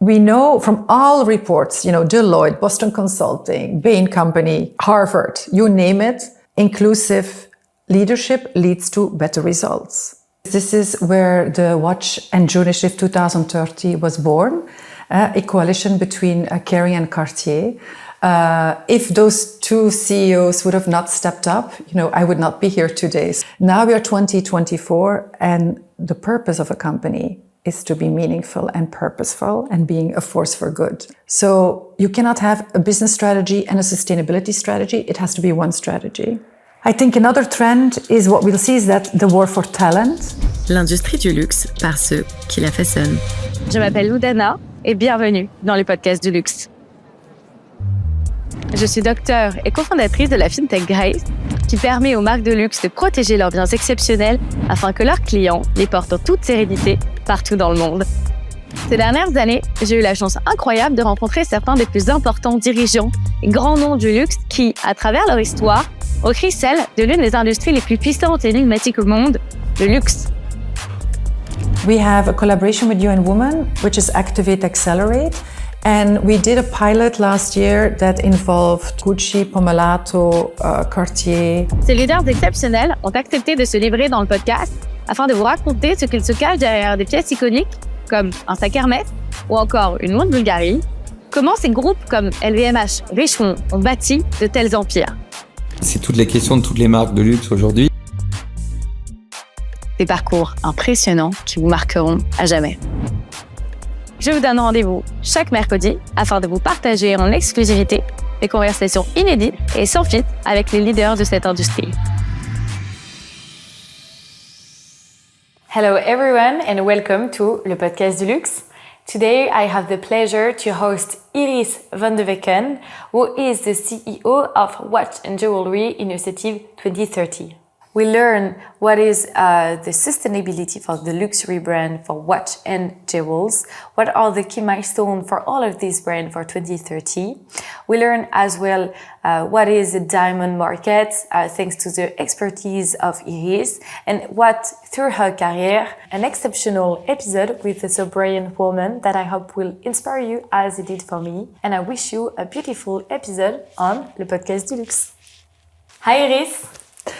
we know from all reports, Deloitte, Boston Consulting, Bain Company, Harvard, you name it, inclusive leadership leads to better results. This is where the Watch and Jewellery Initiative 2030 was born, a coalition between Kering and Cartier. If those two CEOs would have not stepped up, I would not be here today. Now we are 2024, and the purpose of a company is to be meaningful and purposeful and being a force for good. So you cannot have a business strategy and a sustainability strategy. It has to be one strategy. I think another trend is what we'll see is that the war for talent. L'industrie du luxe par ceux qui la façonnent. Je m'appelle Loudana et bienvenue dans le podcast du luxe. Je suis docteure et cofondatrice de la fintech Grace, qui permet aux marques de luxe de protéger leurs biens exceptionnels afin que leurs clients les portent en toute sérénité partout dans le monde. Ces dernières années, j'ai eu la chance incroyable de rencontrer certains des plus importants dirigeants et grands noms du luxe qui, à travers leur histoire, ont créé celle de l'une des industries les plus puissantes et énigmatiques au monde, le luxe. We have a collaboration with UN Women, which is Activate Accelerate. And we did a pilot last year that involved Gucci, Pomellato, Cartier. Ces leaders exceptionnels ont accepté de se livrer dans le podcast afin de vous raconter ce qu'il se cache derrière des pièces iconiques comme un sac Hermès ou encore une montre Bulgarie. Comment ces groupes comme LVMH, Richemont ont bâti de tels empires. C'est toutes les questions de toutes les marques de luxe aujourd'hui. Des parcours impressionnants qui vous marqueront à jamais. Je vous donne rendez-vous chaque mercredi afin de vous partager en exclusivité des conversations inédites et sans filtre avec les leaders de cette industrie. Hello everyone and welcome to le podcast du luxe. Today I have the pleasure to host Iris Van der Veken, who is the CEO of Watch and Jewellery Initiative 2030. We learn what is the sustainability for the luxury brand for watch and jewels, what are the key milestones for all of these brands for 2030. We learn as well what is the diamond market, thanks to the expertise of Iris, and what, through her career, an exceptional episode with a so brilliant woman that I hope will inspire you as it did for me. And I wish you a beautiful episode on Le Podcast du Luxe. Hi Iris!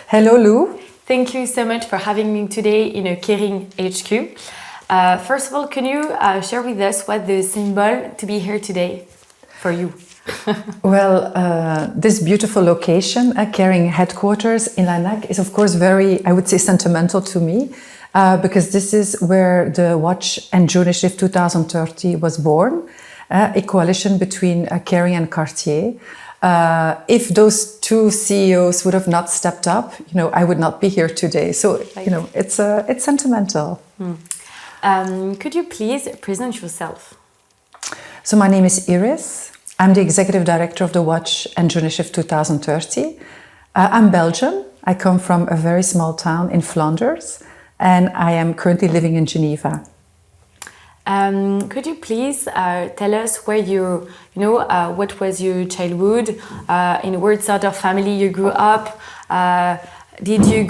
Hello, Lou. Thank you so much for having me today in a Kering HQ. First of all, can you share with us what the symbol to be here today for you? Well, this beautiful location, Kering headquarters in Lanak, is of course very, I would say, sentimental to me, because this is where the Watch and Jewellery Initiative 2030 was born, a coalition between Kering and Cartier. If those two CEOs would have not stepped up, I would not be here today. So, it's sentimental. Could you please present yourself? So my name is Iris. I'm the Executive Director of the Watch and Jewellery Initiative 2030. I'm Belgian. I come from a very small town in Flanders, and I am currently living in Geneva. Could you please tell us where what was your childhood, in what sort of family you grew up? Did you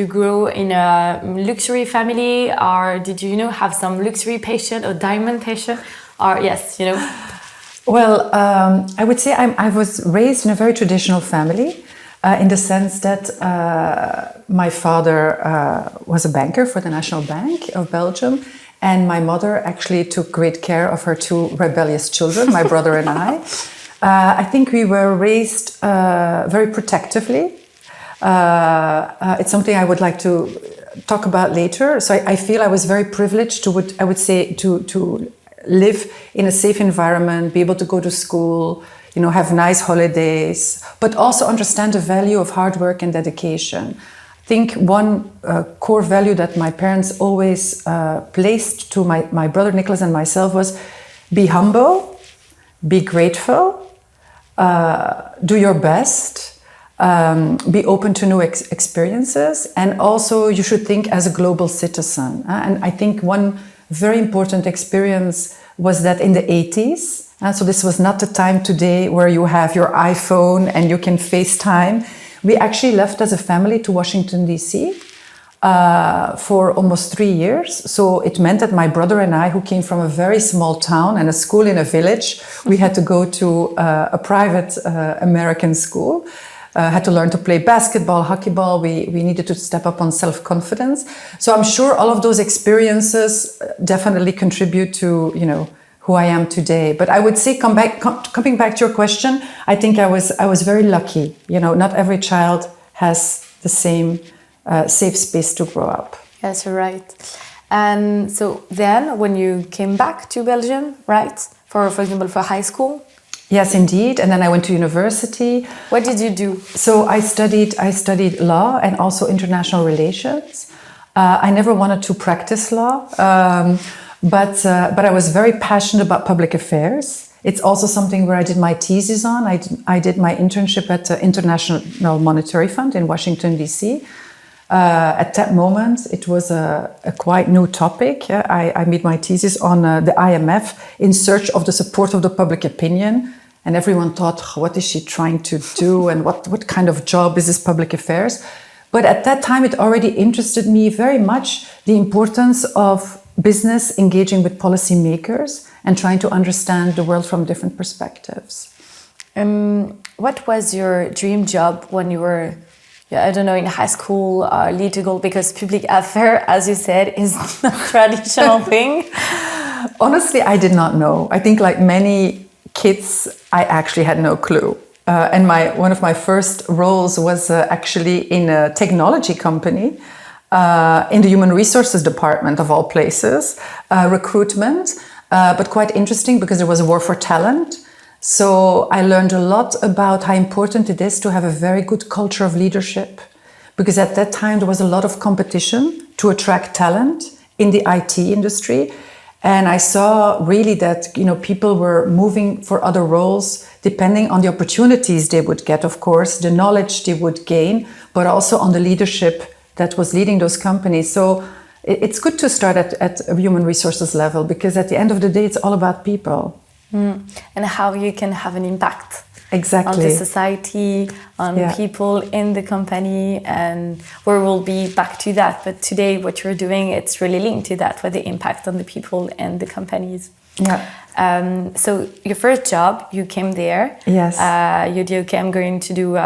grow in a luxury family, or did you have some luxury passion or diamond passion, or yes, Well, I would say I was raised in a very traditional family, in the sense that my father was a banker for the National Bank of Belgium. And my mother actually took great care of her two rebellious children, my brother and I. I think we were raised very protectively. It's something I would like to talk about later. So I feel I was very privileged to live in a safe environment, be able to go to school, have nice holidays, but also understand the value of hard work and dedication. I think one core value that my parents always placed to my brother Nicholas and myself was be humble, be grateful, do your best, be open to new experiences, and also you should think as a global citizen. And I think one very important experience was that in the 80s, so this was not the time today where you have your iPhone and you can FaceTime. We actually left as a family to Washington, D.C. for almost 3 years. So it meant that my brother and I, who came from a very small town and a school in a village, we had to go to a private American school, had to learn to play basketball, hockey ball. We needed to step up on self-confidence. So I'm sure all of those experiences definitely contribute to, who I am today. But I would say, coming back to your question, I think I was very lucky. Not every child has the same safe space to grow up. Yes, you're right. And so then when you came back to Belgium, right? For example, for high school? Yes, indeed. And then I went to university. What did you do? So I studied law and also international relations. I never wanted to practice law, but I was very passionate about public affairs. It's also something where I did my thesis on. I did my internship at the International Monetary Fund in Washington, D.C. At that moment, it was a quite new topic. I made my thesis on the IMF in search of the support of the public opinion. And everyone thought, what is she trying to do? And what kind of job is this public affairs? But at that time, it already interested me very much, the importance of business engaging with policymakers and trying to understand the world from different perspectives. What was your dream job when you were, in high school or legal? Because public affairs, as you said, is not a traditional thing. Honestly, I did not know. I think like many kids, I actually had no clue. And one of my first roles was actually in a technology company, in the human resources department of all places, recruitment, but quite interesting because there was a war for talent. So I learned a lot about how important it is to have a very good culture of leadership, because at that time there was a lot of competition to attract talent in the IT industry. And I saw really that, people were moving for other roles depending on the opportunities they would get, of course, the knowledge they would gain, but also on the leadership that was leading those companies. So it's good to start at a human resources level, because at the end of the day, it's all about people. And how you can have an impact. Exactly. On the society, on people in the company, and we'll be back to that. But today, what you're doing, it's really linked to that, with the impact on the people and the companies. Yeah. So your first job, you came there. Yes. You did, okay, I'm going to do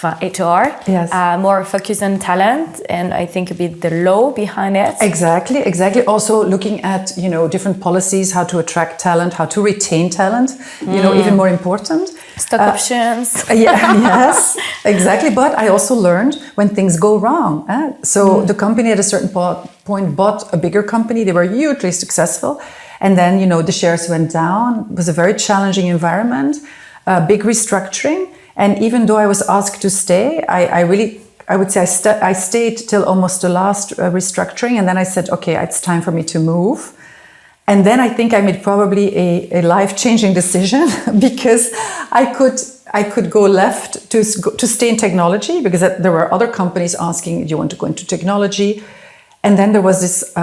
HR. Yes. More focus on talent, and I think a bit the law behind it. Exactly. Also looking at, different policies, how to attract talent, how to retain talent, even more important. Stock options. Yes, exactly. But I also learned when things go wrong. So the company at a certain point bought a bigger company. They were hugely successful. And then, the shares went down. It was a very challenging environment, big restructuring. And even though I was asked to stay, I stayed till almost the last restructuring. And then I said, okay, it's time for me to move. And then I think I made probably a life-changing decision, because I could go left to stay in technology, because there were other companies asking, do you want to go into technology? And then there was this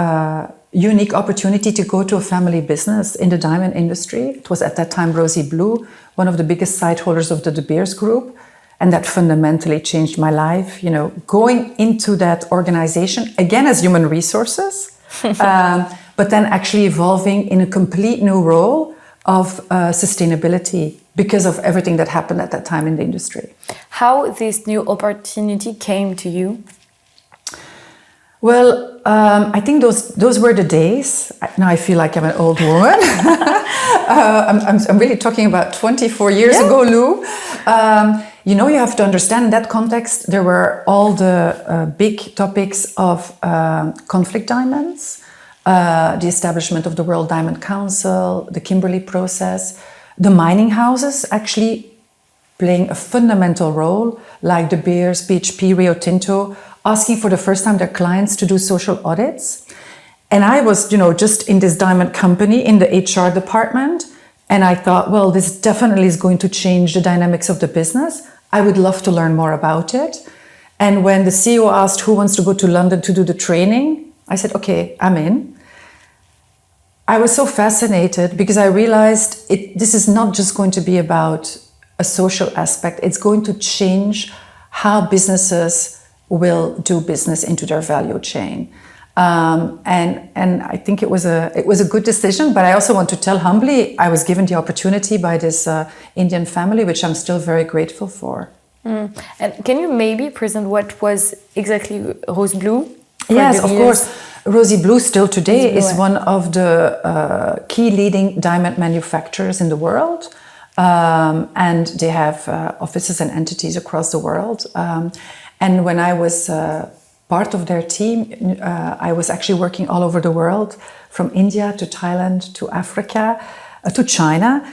unique opportunity to go to a family business in the diamond industry. It was at that time Rosy Blue, one of the biggest site holders of the De Beers Group. And that fundamentally changed my life, going into that organization, again as human resources, but then actually evolving in a complete new role of sustainability, because of everything that happened at that time in the industry. How this new opportunity came to you? Well, I think those were the days. Now I feel like I'm an old woman. I'm really talking about 24 years ago, Lou. You have to understand, in that context, there were all the big topics of conflict diamonds, the establishment of the World Diamond Council, the Kimberley process, the mining houses actually playing a fundamental role, like De Beers, BHP, Rio Tinto, asking for the first time their clients to do social audits. And I was, just in this diamond company in the HR department. And I thought, well, this definitely is going to change the dynamics of the business. I would love to learn more about it. And when the CEO asked who wants to go to London to do the training, I said, okay, I'm in. I was so fascinated because I realized this is not just going to be about a social aspect. It's going to change how businesses will do business into their value chain. And I think it was a good decision, but I also want to tell humbly, I was given the opportunity by this Indian family, which I'm still very grateful for. And can you maybe present what was exactly Rosy Blue? Yes, of course. Rosy Blue still today is one of the key leading diamond manufacturers in the world. And they have offices and entities across the world. And when I was part of their team, I was actually working all over the world, from India to Thailand to Africa to China,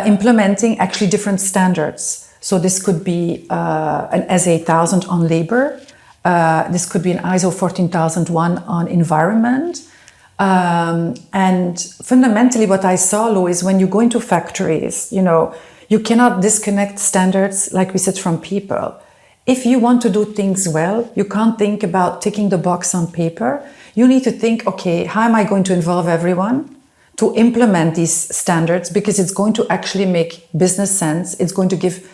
implementing actually different standards. So this could be an SA1000 on labor. This could be an ISO 14001 on environment. And fundamentally what I saw, Lou, is when you go into factories, you cannot disconnect standards, like we said, from people. If you want to do things well, you can't think about ticking the box on paper. You need to think, okay, how am I going to involve everyone to implement these standards? Because it's going to actually make business sense. It's going to give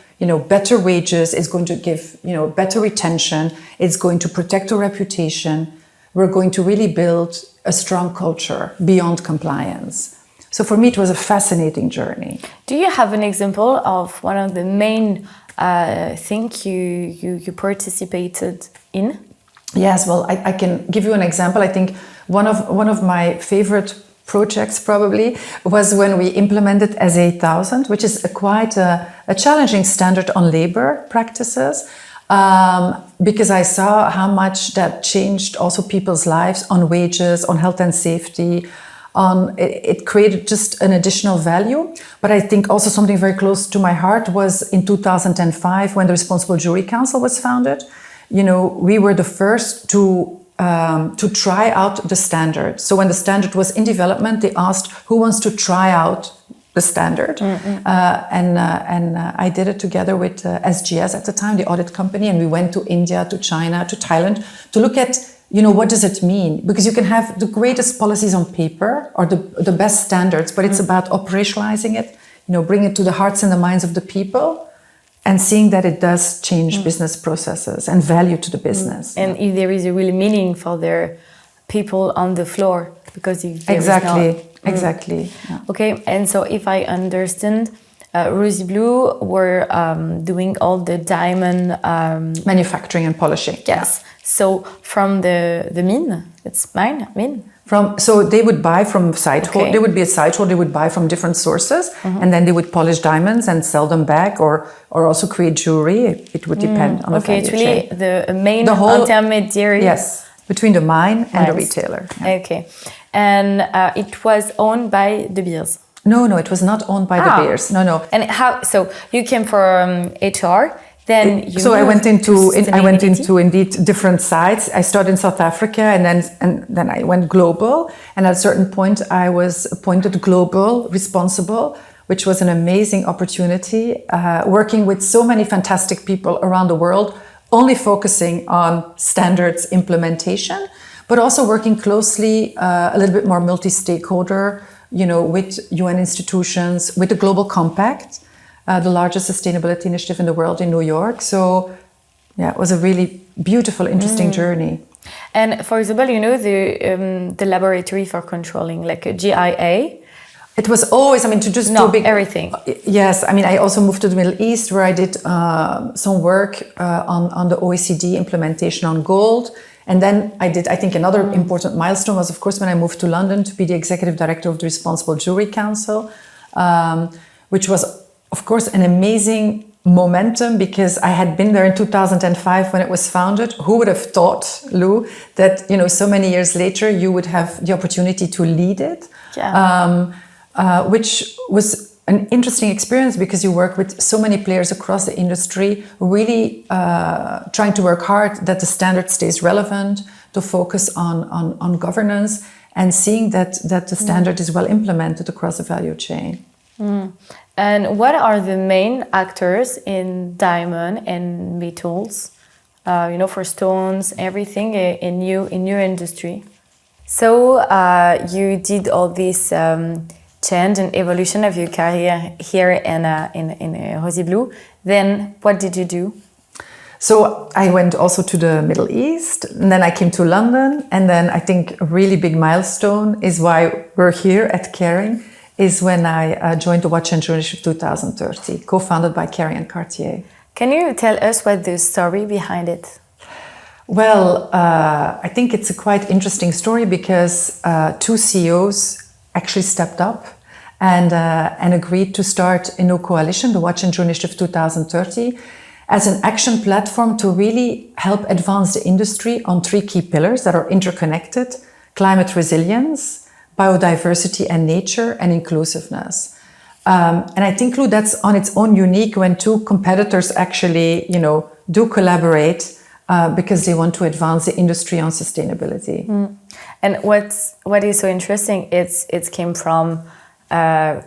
better wages, it's going to give, better retention, it's going to protect our reputation. We're going to really build a strong culture beyond compliance. So for me, it was a fascinating journey. Do you have an example of one of the main things you participated in? Yes, well, I can give you an example. I think one of my favorite projects probably was when we implemented SA1000, which is quite a challenging standard on labor practices, because I saw how much that changed also people's lives on wages, on health and safety. It created just an additional value. But I think also something very close to my heart was in 2005 when the Responsible Jewellery Council was founded. We were the first to try out the standard. So when the standard was in development, they asked who wants to try out the standard. And I did it together with SGS at the time, the audit company, and we went to India, to China, to Thailand to look at, what does it mean? Because you can have the greatest policies on paper or the best standards, but it's about operationalizing it, bring it to the hearts and the minds of the people, and seeing that it does change business processes and value to the business. And if there is a real meaning for their people on the floor, because if there exactly, is not, exactly. Yeah. Okay, and so if I understand, Rosy Blue were doing all the diamond manufacturing and polishing. Yes. Yeah. So from the mine, it's mine. So they would buy from site Okay. There would be a site hole they would buy from different sources, and then they would polish diamonds and sell them back, or also create jewelry. It would depend on the value it's really chain. the main intermediary. Yes, between the mine and the retailer. Yeah. Okay, and it was owned by De Beers. No, it was not owned by De Beers. No. And how? So you came from HR. Then you so I went into sustainability? indeed different sites. I started in South Africa, and then I went global. And at a certain point, I was appointed global responsible, which was an amazing opportunity. Working with so many fantastic people around the world, only focusing on standards implementation, but also working closely, a little bit more multi-stakeholder, with UN institutions, with the Global Compact. The largest sustainability initiative in the world in New York. So, it was a really beautiful, interesting journey. And for example, the laboratory for controlling, like a GIA. It was always, to just do big everything. Yes, I also moved to the Middle East where I did some work on the OECD implementation on gold. And then I think another important milestone was, of course, when I moved to London to be the executive director of the Responsible Jewellery Council, which was, of course, an amazing momentum because I had been there in 2005 when it was founded. Who would have thought, Lou, that so many years later you would have the opportunity to lead it? Yeah. Which was an interesting experience because you work with so many players across the industry, really trying to work hard that the standard stays relevant, to focus on governance, and seeing that the standard is well implemented across the value chain. And what are the main actors in diamond and metals, for stones, everything in your industry? So you did all this change and evolution of your career here in Rosy Blue. Then what did you do? So I went also to the Middle East, and then I came to London, and then I think a really big milestone is why we're here at Kering, is when I joined the Watch and Jewellery Initiative 2030, co-founded by Cartier and Kering. Can you tell us what the story behind it? Well, I think it's a quite interesting story because two CEOs actually stepped up and agreed to start a new coalition, the Watch and Jewellery Initiative 2030, as an action platform to really help advance the industry on three key pillars that are interconnected: climate resilience, biodiversity and nature, and inclusiveness. And I think, Lou, that's on its own unique when two competitors actually, do collaborate because they want to advance the industry on sustainability. And what is so interesting, it came from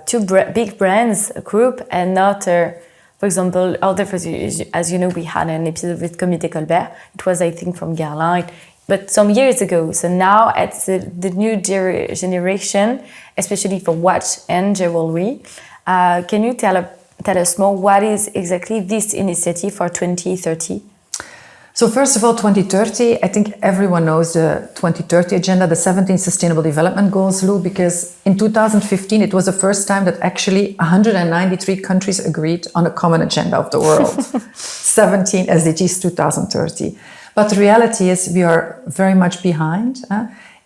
two big brands, a group, and not, for example, as you know, we had an episode with Comité Colbert. It was, I think, from Guerlain, but some years ago. So now it's the new generation, especially for watch and jewelry. Can you tell us more, what is exactly this initiative for 2030? So first of all, 2030, I think everyone knows the 2030 agenda, the 17 Sustainable Development Goals, Lou, because in 2015, it was the first time that actually 193 countries agreed on a common agenda of the world. 17 SDGs 2030. But the reality is we are very much behind.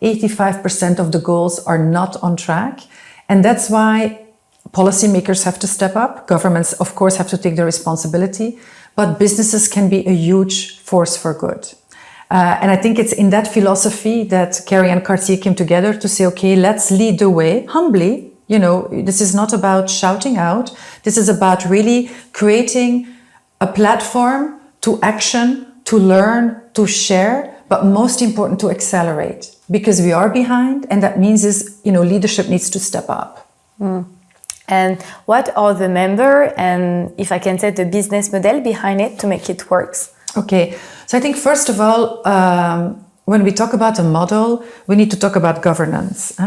85% of the goals are not on track. And that's why policymakers have to step up. Governments, of course, have to take their responsibility. But businesses can be a huge force for good. And I think it's in that philosophy that Kering and Cartier came together to say, okay, let's lead the way humbly. This is not about shouting out. This is about really creating a platform to action, to learn, to share, but most important, to accelerate, because we are behind. And that means leadership needs to step up. And what are the members, and if I can say the business model behind it to make it work? Okay, so I think first of all, when we talk about a model, we need to talk about governance.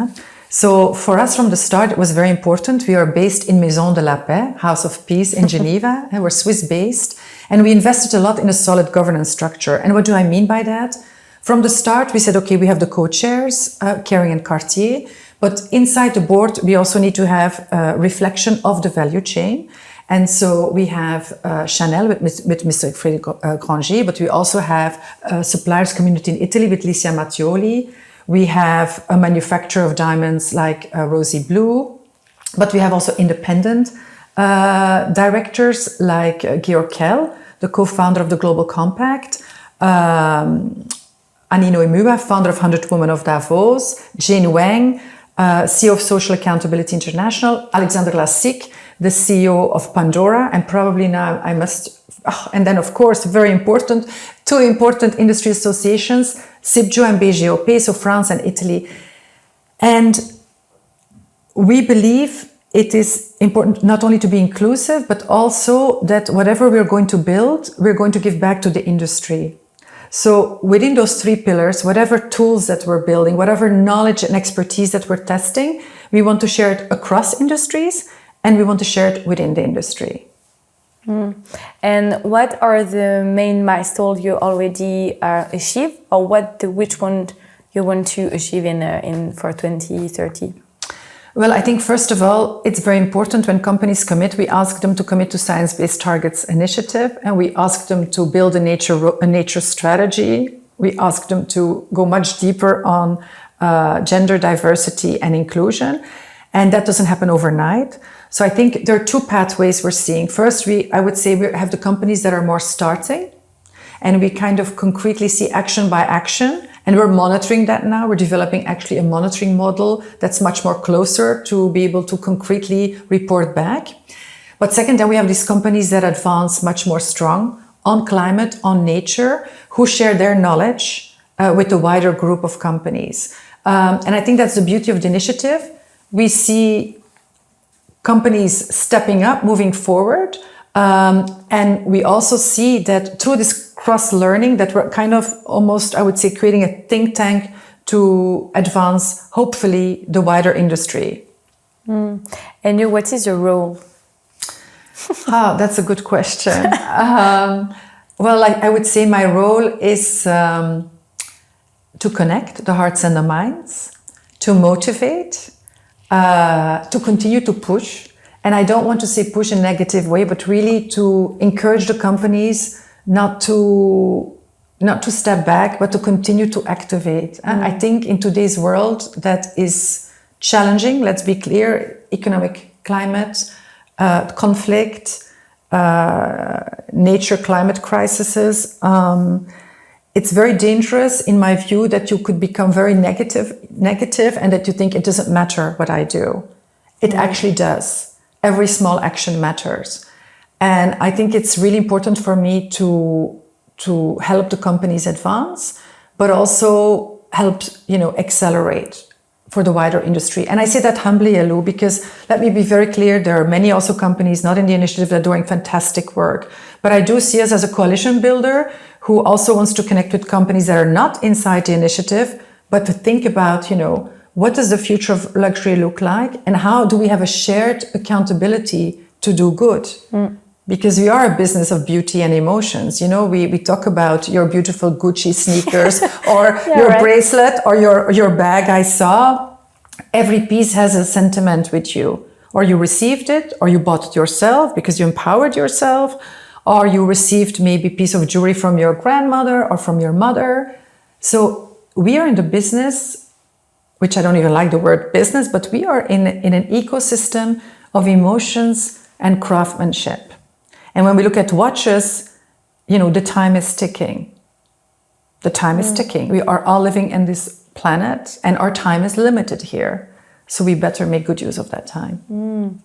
So for us from the start, it was very important. We are based in Maison de la Paix, House of Peace in Geneva, and we're Swiss-based, and we invested a lot in a solid governance structure. And what do I mean by that? From the start, we said, okay, we have the co-chairs, Kering and Cartier, but inside the board, we also need to have a reflection of the value chain. And so we have Chanel with Mr. Frédéric Granger, but we also have a suppliers community in Italy with Licia Mattioli. We have a manufacturer of diamonds like Rosy Blue, but we have also independent directors like Georg Kell, the co-founder of the Global Compact, Anino Imua, founder of 100 Women of Davos, Jane Wang, CEO of Social Accountability International, Alexander Lassik, the CEO of Pandora, and probably now and then of course, very important, two important industry associations, SIBJO and BGOP, so France and Italy. And we believe it is important not only to be inclusive, but also that whatever we're going to build, we're going to give back to the industry. So within those three pillars, whatever tools that we're building, whatever knowledge and expertise that we're testing, we want to share it across industries and we want to share it within the industry. And what are the main milestones you already achieved, or which one you want to achieve in for 2030? Well, I think first of all, it's very important when companies commit, we ask them to commit to Science-Based Targets Initiative, and we ask them to build a nature strategy. We ask them to go much deeper on gender diversity and inclusion, and that doesn't happen overnight. So I think there are two pathways we're seeing. First, I would say we have the companies that are more starting, and we kind of concretely see action by action. And we're monitoring that now. We're developing actually a monitoring model that's much more closer to be able to concretely report back. But second, then we have these companies that advance much more strong on climate, on nature, who share their knowledge with the wider group of companies. And I think that's the beauty of the initiative. We see companies stepping up, moving forward. And we also see that through this cross-learning that we're kind of almost, I would say, creating a think tank to advance, hopefully, the wider industry. And you, what is your role? That's a good question. Well, I would say my role is to connect the hearts and the minds, to motivate, to continue to push. And I don't want to say push in a negative way, but really to encourage the companies not to step back, but to continue to activate. I think in today's world that is challenging, let's be clear, economic climate, conflict, nature climate crises. It's very dangerous, in my view, that you could become very negative and that you think it doesn't matter what I do. It actually does. Every small action matters. And I think it's really important for me to help the companies advance, but also help, accelerate for the wider industry. And I say that humbly, Alou, because let me be very clear, there are many also companies not in the initiative that are doing fantastic work. But I do see us as a coalition builder who also wants to connect with companies that are not inside the initiative, but to think about, what does the future of luxury look like? And how do we have a shared accountability to do good? Because we are a business of beauty and emotions. We talk about your beautiful Gucci sneakers or your bracelet or your bag I saw. Every piece has a sentiment with you. Or you received it, or you bought it yourself because you empowered yourself, or you received maybe a piece of jewelry from your grandmother or from your mother. So we are in the business, which I don't even like the word business, but we are in an ecosystem of emotions and craftsmanship. And when we look at watches, the time is ticking. The time is ticking. We are all living in this planet and our time is limited here. So we better make good use of that time.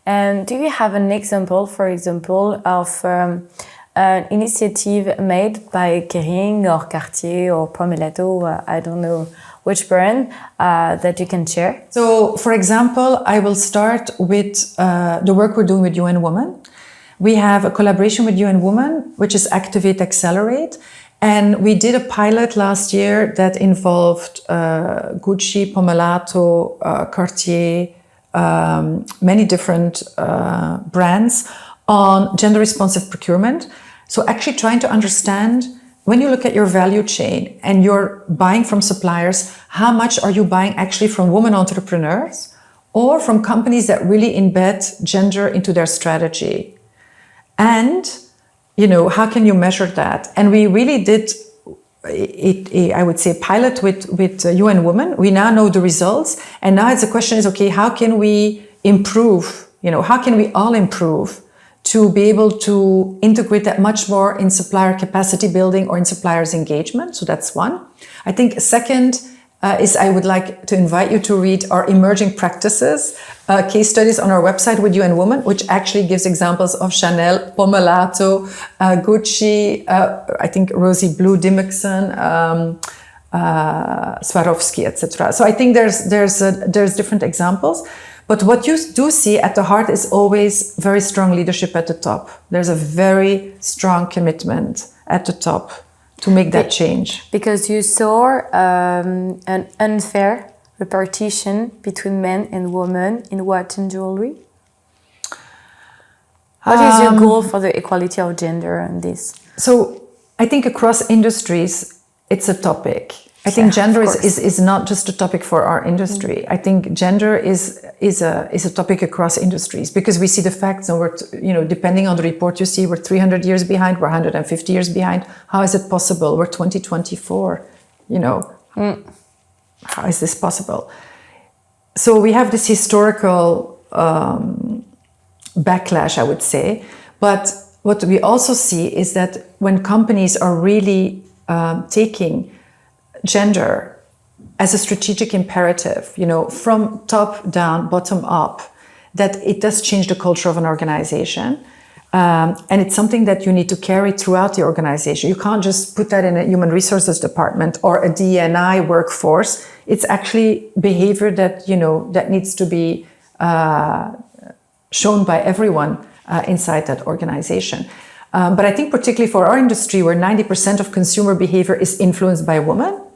And do you have an example, for example, of an initiative made by Kering or Cartier or Pomellato, I don't know which brand, that you can share? So, for example, I will start with the work we're doing with UN Women. We have a collaboration with UN Women, which is Activate, Accelerate. And we did a pilot last year that involved Gucci, Pomellato, Cartier, many different brands on gender-responsive procurement. So actually trying to understand, when you look at your value chain and you're buying from suppliers, how much are you buying actually from women entrepreneurs or from companies that really embed gender into their strategy? And, how can you measure that? And we really did, I would say, a pilot with UN Women. We now know the results. And now the question is, okay, how can we improve? How can we all improve to be able to integrate that much more in supplier capacity building or in suppliers' engagement? So that's one. I think second is I would like to invite you to read our emerging practices case studies on our website with UN Women, which actually gives examples of Chanel, Pomellato, Gucci, I think Rosy Blue, Dimmockson, Swarovski, etc. So I think there's different examples. But what you do see at the heart is always very strong leadership at the top. There's a very strong commitment at the top to make that change. Because you saw an unfair repartition between men and women in watch and jewelry. What is your goal for the equality of gender and this? So I think across industries, it's a topic. I think gender is not just a topic for our industry. I think gender is a topic across industries because we see the facts and we're, depending on the report you see, we're 300 years behind, we're 150 years behind. How is it possible? We're 2024, How is this possible? So we have this historical backlash, I would say. But what we also see is that when companies are really taking gender as a strategic imperative, from top down, bottom up, that it does change the culture of an organization. And it's something that you need to carry throughout the organization. You can't just put that in a human resources department or a D&I workforce. It's actually behavior that, that needs to be shown by everyone inside that organization. But I think particularly for our industry, where 90% of consumer behavior is influenced by women,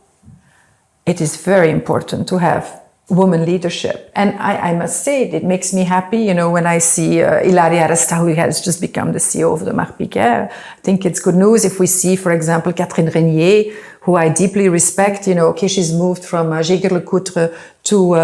it is very important to have woman leadership. And I must say, it makes me happy, when I see Ilaria Resta, who has just become the CEO of the Marc Picard. I think it's good news if we see, for example, Catherine Régnier, who I deeply respect, she's moved from Jaeger-LeCoultre to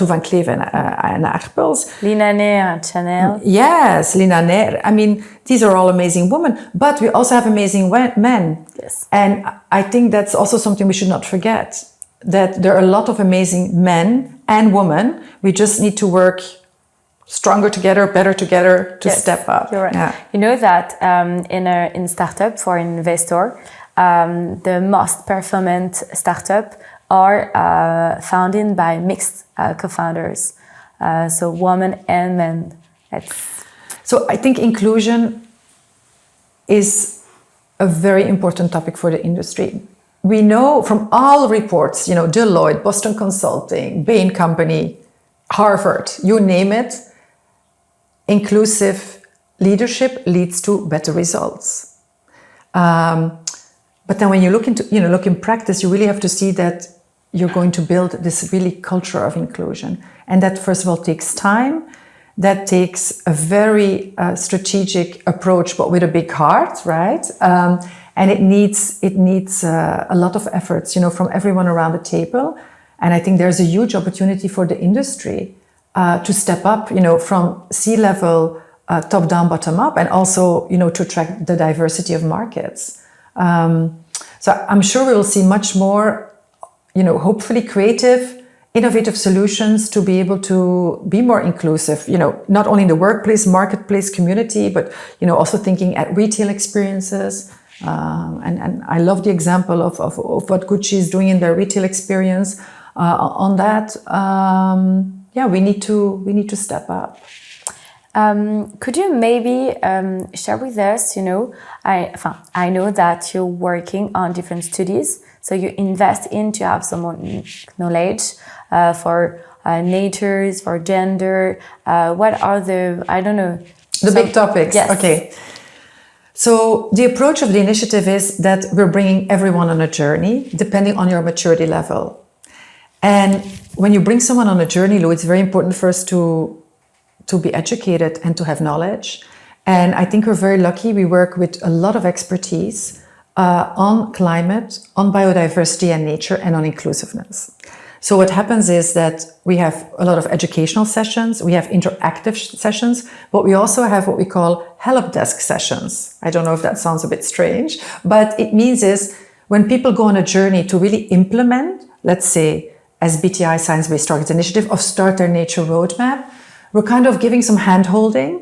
Van Cleef and Arpels. Lina Nair at Chanel. Yes, Lina Nair. I mean, these are all amazing women, but we also have amazing men. Yes. And I think that's also something we should not forget, that there are a lot of amazing men and women. We just need to work stronger together, better together to step up. You're right. Yeah. You know that in startup for investor, the most performant startup are founded by mixed co-founders, so women and men. So I think inclusion is a very important topic for the industry. We know from all reports, Deloitte, Boston Consulting, Bain Company, Harvard, you name it, inclusive leadership leads to better results. But then when you look in practice, you really have to see that you're going to build this really culture of inclusion. And that, first of all, takes time. That takes a very strategic approach, but with a big heart, right? And it needs a lot of efforts, from everyone around the table. And I think there's a huge opportunity for the industry to step up, from C-level, top down, bottom up, and also, to attract the diversity of markets. So I'm sure we will see much more, hopefully creative, innovative solutions to be able to be more inclusive, not only in the workplace, marketplace, community, but, also thinking at retail experiences. And I love the example of what Gucci is doing in their retail experience on that. We need to step up. Could you maybe share with us, I know that you're working on different studies, so you invest in to have some more knowledge for natures, for gender. What are the big topics? Yes. Okay. So the approach of the initiative is that we're bringing everyone on a journey, depending on your maturity level. And when you bring someone on a journey, Lou, it's very important for us to be educated and to have knowledge. And I think we're very lucky. We work with a lot of expertise on climate, on biodiversity and nature, and on inclusiveness. So what happens is that we have a lot of educational sessions, we have interactive sessions, but we also have what we call help desk sessions. I don't know if that sounds a bit strange, but it means is when people go on a journey to really implement, let's say, as BTI Science-Based Targets Initiative, or start their nature roadmap, we're kind of giving some hand-holding,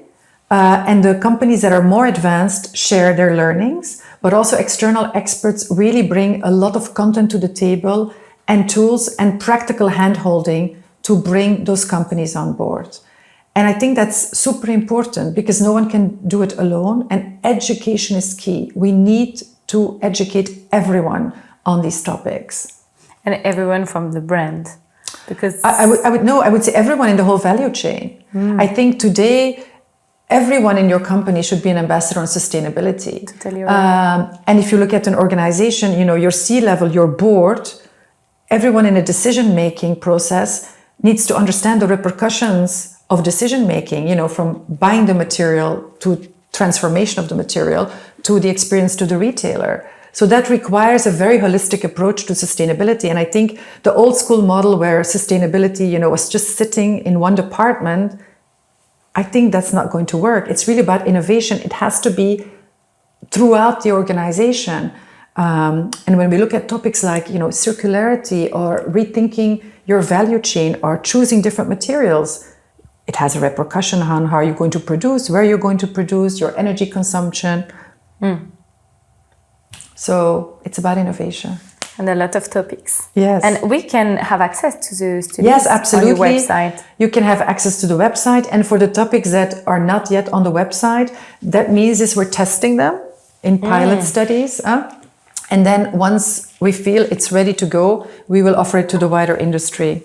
and the companies that are more advanced share their learnings, but also external experts really bring a lot of content to the table and tools and practical hand-holding to bring those companies on board. And I think that's super important because no one can do it alone, and education is key. We need to educate everyone on these topics. And everyone from the brand. Because I would say everyone in the whole value chain. I think today everyone in your company should be an ambassador on sustainability. Totally right. And if you look at an organization, your C-level, your board, everyone in a decision-making process needs to understand the repercussions of decision-making, from buying the material to transformation of the material to the experience to the retailer. So that requires a very holistic approach to sustainability. And I think the old school model where sustainability, was just sitting in one department, I think that's not going to work. It's really about innovation. It has to be throughout the organization. And when we look at topics like, circularity or rethinking your value chain or choosing different materials, it has a repercussion on how you're going to produce, where you're going to produce, your energy consumption. So it's about innovation. And a lot of topics. Yes. And we can have access to the studies yes, absolutely. on your website. You can have access to the website. And for the topics that are not yet on the website, that means is we're testing them in pilot studies. And then once we feel it's ready to go, we will offer it to the wider industry.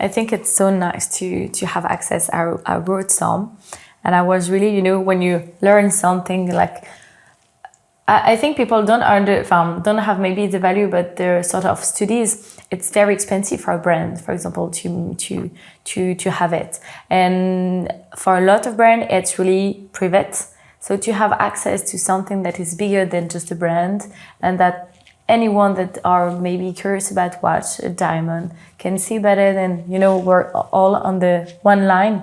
I think it's so nice to have access. I wrote some, and I was really, when you learn something like I think people don't have maybe the value, but there are sort of studies. It's very expensive for a brand, for example, to have it. And for a lot of brands, it's really private. So to have access to something that is bigger than just a brand, and that anyone that are maybe curious about watch, a diamond, can see better than, we're all on the one line.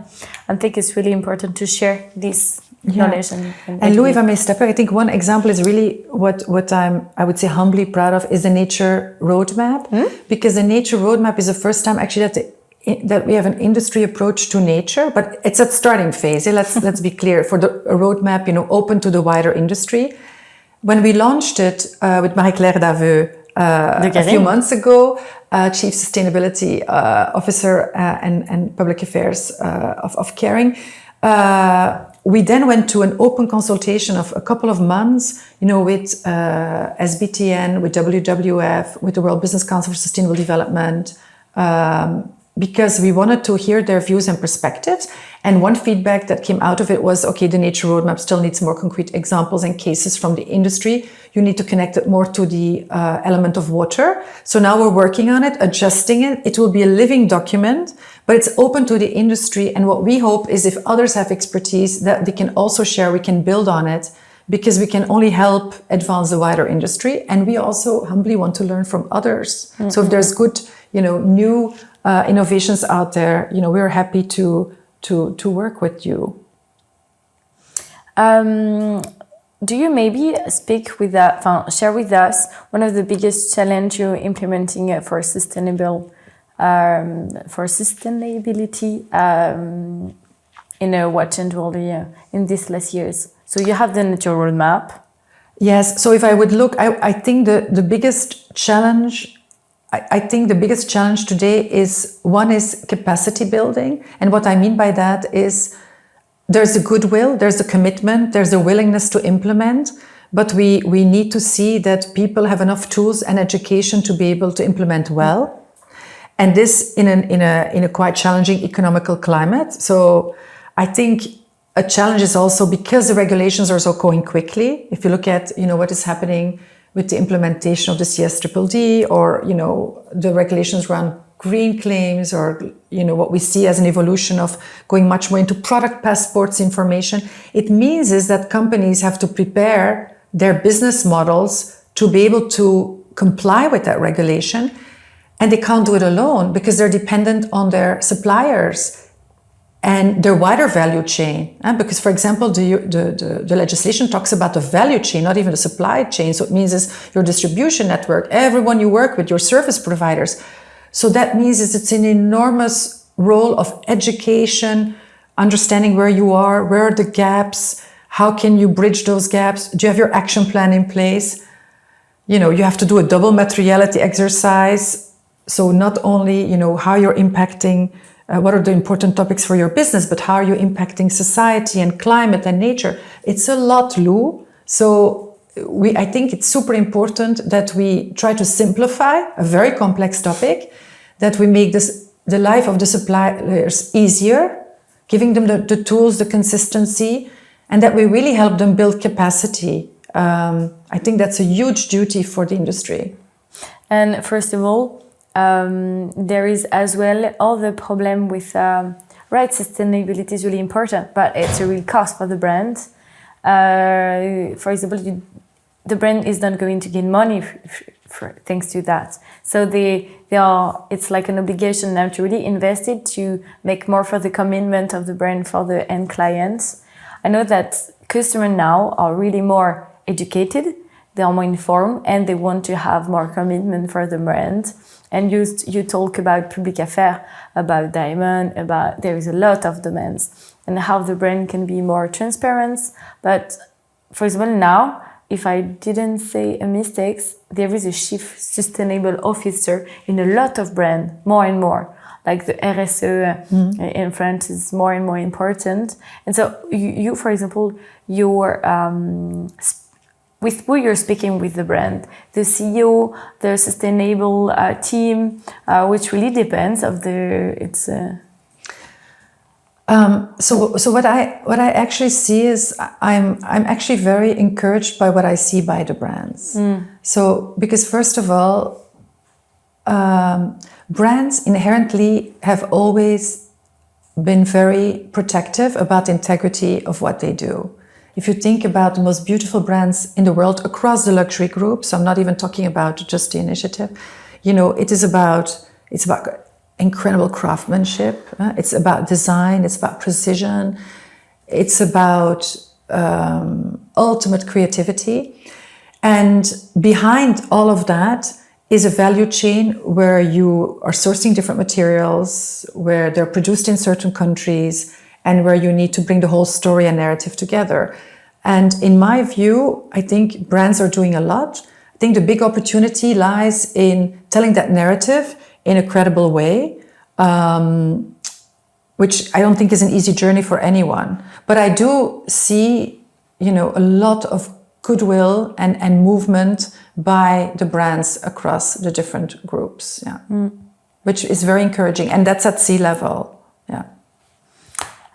I think it's really important to share this knowledge. And Lou, if I may step in, I think one example is really what I would say humbly proud of is the nature roadmap, because the nature roadmap is the first time actually that we have an industry approach to nature, but it's at starting phase. Let's be clear, for the roadmap, open to the wider industry. When we launched it with Marie-Claire Daveux a few months ago, Chief Sustainability Officer and Public Affairs of Kering, we then went to an open consultation of a couple of months, with SBTN, with WWF, with the World Business Council for Sustainable Development, because we wanted to hear their views and perspectives. And one feedback that came out of it was, okay, the nature roadmap still needs more concrete examples and cases from the industry. You need to connect it more to the element of water. So now we're working on it, adjusting it. It will be a living document, but it's open to the industry. And what we hope is if others have expertise that they can also share, we can build on it, because we can only help advance the wider industry. And we also humbly want to learn from others. Mm-hmm. So if there's good, new innovations out there, we're happy to work with you. Do you maybe share with us one of the biggest challenge you're implementing for sustainability in a watch and jewelry in these last years? So you have the nature roadmap. Yes. So if I would look, I think the biggest challenge. I think the biggest challenge today is capacity building. And what I mean by that is there's a goodwill, there's a commitment, there's a willingness to implement, but we need to see that people have enough tools and education to be able to implement well. And this in a quite challenging economical climate. So I think a challenge is also because the regulations are so going quickly. If you look at, what is happening with the implementation of the CSDDD, or, the regulations around green claims, or, what we see as an evolution of going much more into product passports information, it means is that companies have to prepare their business models to be able to comply with that regulation. And they can't do it alone because they're dependent on their suppliers and their wider value chain. Because, for example, the legislation talks about the value chain, not even the supply chain. So it means it's your distribution network, everyone you work with, your service providers. So that means it's an enormous role of education, understanding where you are, where are the gaps, how can you bridge those gaps? Do you have your action plan in place? You have to do a double materiality exercise. So not only, how you're impacting what are the important topics for your business, but how are you impacting society and climate and nature? It's a lot, Lou. So I think it's super important that we try to simplify a very complex topic, that we make the life of the suppliers easier, giving them the tools, the consistency, and that we really help them build capacity. I think that's a huge duty for the industry. And first of all, there is as well all the problem with sustainability is really important, but it's a real cost for the brand. For example, the brand is not going to gain money thanks to that. So it's like an obligation now to really invest it to make more for the commitment of the brand for the end clients. I know that customers now are really more educated, they are more informed, and they want to have more commitment for the brand. And you talk about public affairs, about diamond, there is a lot of demands, and how the brand can be more transparent. But for example, now, if I didn't say a mistake, there is a chief sustainable officer in a lot of brands, more and more. Like the RSE in France is more and more important. And so you for example, with who you're speaking with the brand, the CEO, the sustainable team, which really depends of So what I actually see is I'm actually very encouraged by what I see by the brands. So because first of all, brands inherently have always been very protective about the integrity of what they do. If you think about the most beautiful brands in the world across the luxury group, so I'm not even talking about just the initiative, it's about incredible craftsmanship. It's about design. It's about precision. It's about ultimate creativity. And behind all of that is a value chain where you are sourcing different materials, where they're produced in certain countries, and where you need to bring the whole story and narrative together. And in my view, I think brands are doing a lot. I think the big opportunity lies in telling that narrative in a credible way, which I don't think is an easy journey for anyone. But I do see, a lot of goodwill and movement by the brands across the different groups, which is very encouraging. And that's at sea level,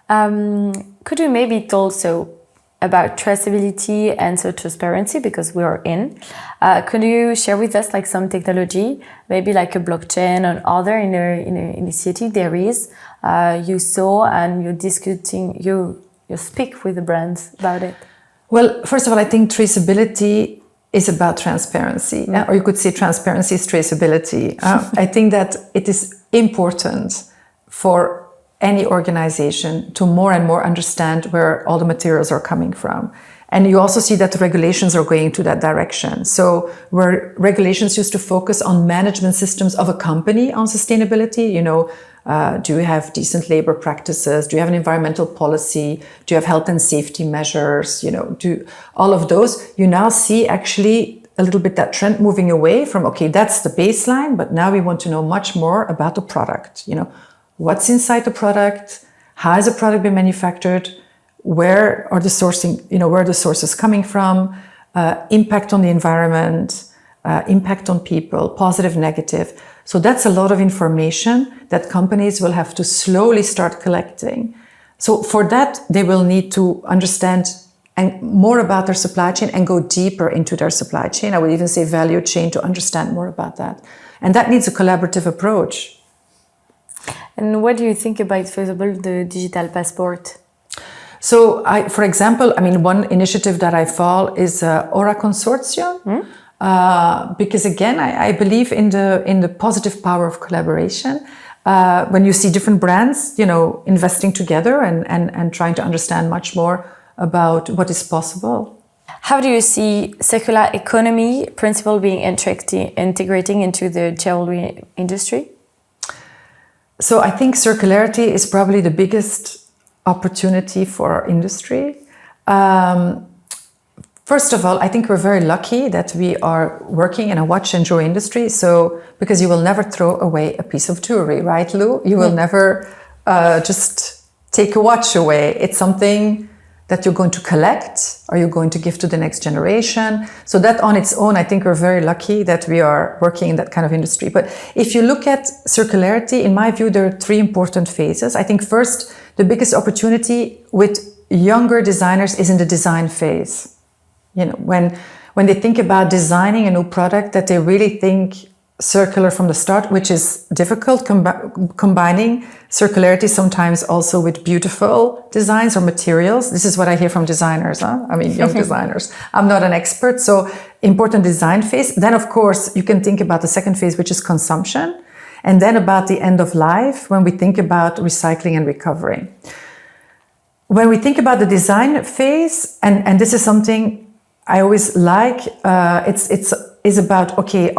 Could you maybe talk about traceability and so transparency, because we are in. Could you share with us some technology, maybe like a blockchain or other in a initiative there is, you saw and you're discussing, you speak with the brands about it? Well, first of all, I think traceability is about transparency, or you could say transparency is traceability. I think that it is important for any organization to more and more understand where all the materials are coming from. And you also see that the regulations are going to that direction. So where regulations used to focus on management systems of a company on sustainability, do you have decent labor practices? Do you have an environmental policy? Do you have health and safety measures? Do all of those, you now see actually a little bit that trend moving away from, okay, that's the baseline, but now we want to know much more about the product, what's inside the product, how has the product been manufactured, where are the sourcing, where are the sources coming from, impact on the environment, impact on people, positive, negative. So that's a lot of information that companies will have to slowly start collecting. So for that, they will need to understand and more about their supply chain and go deeper into their supply chain. I would even say value chain to understand more about that. And that needs a collaborative approach. And what do you think about, for example, the digital passport? So, for example, one initiative that I follow is Aura Consortium, because again, I believe in the positive power of collaboration. When you see different brands, investing together and trying to understand much more about what is possible. How do you see circular economy principle being integrating into the jewelry industry? So I think circularity is probably the biggest opportunity for our industry. First of all, I think we're very lucky that we are working in a watch and jewelry industry. So, because you will never throw away a piece of jewelry, right, Lou? You will never just take a watch away. It's something that you're going to collect or you're going to give to the next generation. So that on its own, I think we're very lucky that we are working in that kind of industry. But if you look at circularity, in my view, there are three important phases. I think first, the biggest opportunity with younger designers is in the design phase. When they think about designing a new product, that they really think circular from the start, which is difficult, combining circularity sometimes also with beautiful designs or materials. This is what I hear from designers, young designers. I'm not an expert, so important design phase. Then, of course, you can think about the second phase, which is consumption, and then about the end of life, when we think about recycling and recovery. When we think about the design phase, and this is something I always like, it's about, okay,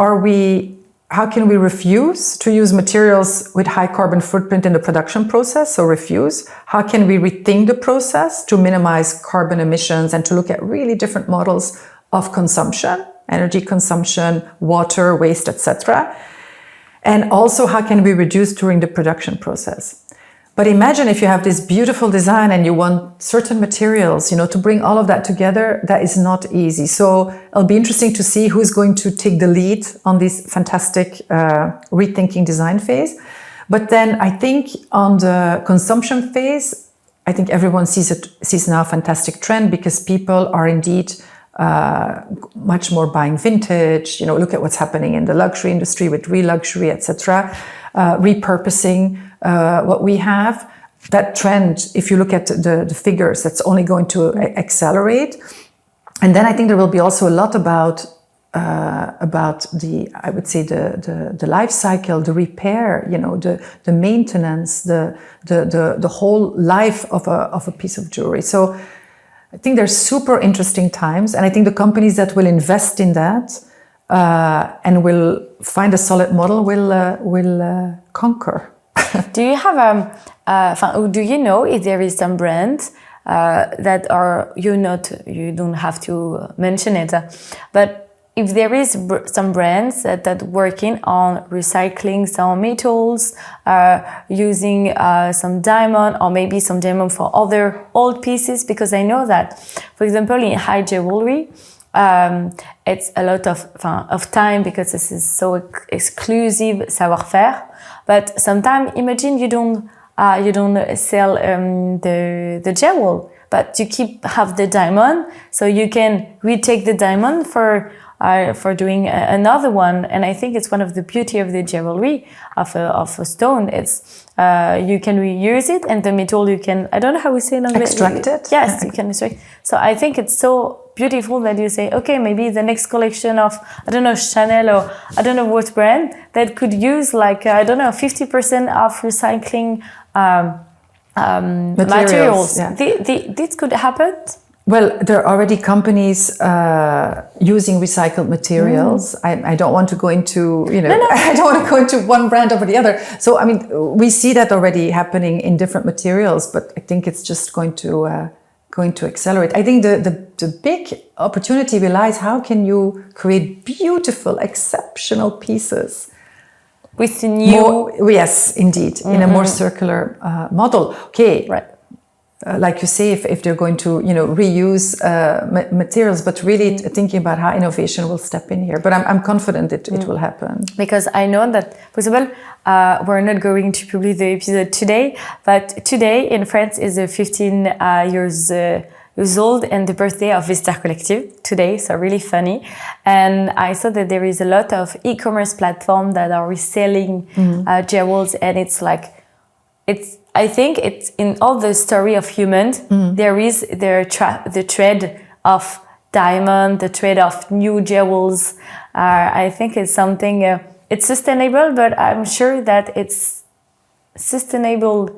how can we refuse to use materials with high carbon footprint in the production process? So refuse. How can we rethink the process to minimize carbon emissions and to look at really different models of consumption, energy consumption, water, waste, etc. And also, how can we reduce during the production process? But imagine if you have this beautiful design and you want certain materials, to bring all of that together, that is not easy. So it'll be interesting to see who's going to take the lead on this fantastic rethinking design phase. But then I think on the consumption phase, I think everyone sees now a fantastic trend because people are indeed much more buying vintage. Look at what's happening in the luxury industry with re-luxury, etc. Repurposing what we have. That trend, if you look at the figures, that's only going to accelerate. And then I think there will be also a lot about the, I would say, the life cycle, the repair, the maintenance, the whole life of a piece of jewelry. So I think they're super interesting times, and I think the companies that will invest in that and will find a solid model will conquer. Do you have do you know if there is some brands that are you don't have to mention it, but if there is some brands that working on recycling some metals, using some diamond or maybe some diamond for other old pieces, because I know that, for example, in high jewelry, it's a lot of time because this is so exclusive savoir-faire. But sometimes imagine you don't sell the jewel, but you have the diamond, so you can retake the diamond for doing another one. And I think it's one of the beauty of the jewelry of a stone. It's you can reuse it, and the metal you can, I don't know how we say it. Extract it? Yes, you can extract. So I think it's so beautiful that you say, okay, maybe the next collection of, I don't know, Chanel or I don't know what brand that could use 50% of recycling materials. Yeah. This could happen. Well, there are already companies using recycled materials. I don't want to go into, I don't want to go into one brand over the other. So, I mean, we see that already happening in different materials, but I think it's just going to accelerate. I think the big opportunity lies, how can you create beautiful, exceptional pieces? With new... yes, indeed, in a more circular model. Okay. Right. Like you say, if they're going to, reuse materials, but really thinking about how innovation will step in here. But I'm confident it will happen. Because I know that, for example, we're not going to publish the episode today, but today in France is 15 years old and the birthday of Vista Collective today, so really funny. And I saw that there is a lot of e-commerce platforms that are reselling jewels, and I think it's in all the story of humans, there is the thread of diamond, the thread of new jewels. I think it's something, it's sustainable, but I'm sure that it's sustainable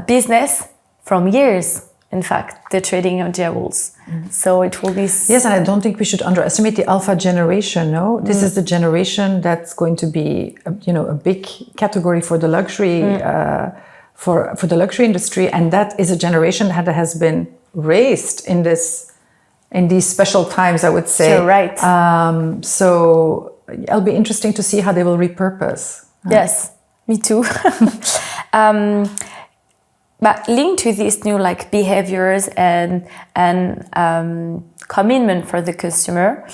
business from years, in fact, the trading of jewels. So it will be... Yes, and I don't think we should underestimate the alpha generation, no? This is the generation that's going to be, a big category for the luxury, for the luxury industry. And that is a generation that has been raised in these special times, I would say. You're right. So it'll be interesting to see how they will repurpose. Yes, me too. But linked to these new behaviors and commitment for the customer,